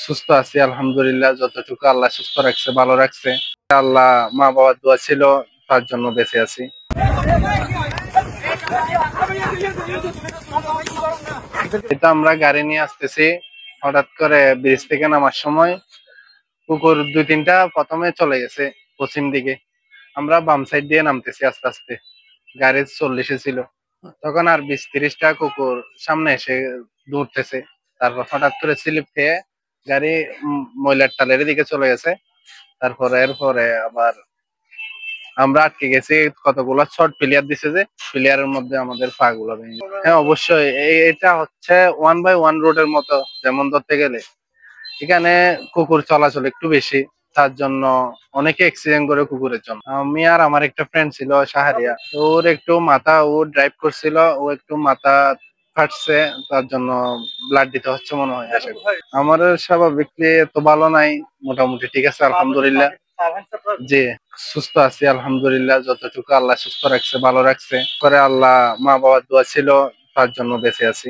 সুস্থ আছি আলহামদুলিল্লাহ। যতটুকু আল্লাহ সুস্থ রাখছে, ভালো রাখছে। আল্লাহ মা বাবার দোয়া ছিল, তার জন্য বেঁচে আছি। এটা আমরা গাড়ি নিয়ে আসতেছি, হঠাৎ করে ব্রিজ থেকে নামার সময় কুকুর দুই তিনটা প্রথমে চলে গেছে পশ্চিম দিকে। আমরা বাম সাইড দিয়ে নামতেছি আস্তে আস্তে, গাড়ি 40-এ ছিল। তখন আর 20-30টা কুকুর সামনে এসে দৌড়তেছে। তারপর হঠাৎ করে স্লিপ খেয়ে গাড়ি ময়লার টালের দিকে চলে গেছে। তারপরে এরপরে আবার আমরা আটকে গেছি। কতগুলো শর্ট প্লেয়ার দিছে, যে প্লেয়ারের মধ্যে আমাদের পা গুলো ভেঙে। হ্যাঁ অবশ্যই, এটা হচ্ছে 1/1 রোডের মতো। যেমন ধরতে গেলে এখানে কুকুর চলাচল একটু বেশি, তার জন্য অনেকে অ্যাক্সিডেন্ট করে কুকুরের জন্য। আমি আর আমার একটা ফ্রেন্ড ছিল শাহরিয়া, ওর একটু মাথা, ও ড্রাইভ করছিল, ও একটু মাথা ফাটছে, তার জন্য ব্লাড দিতে হচ্ছে মনে হয়। আমার স্বাভাবিকলি এত ভালো নাই, মোটামুটি ঠিক আছে আলহামদুলিল্লাহ। জি, সুস্থ আছি আলহামদুলিল্লাহ। যতটুকু আল্লাহ সুস্থ রাখছে, ভালো রাখছে করে, আল্লাহ মা বাবার দোয়া ছিল, তার জন্য বেঁচে আছি।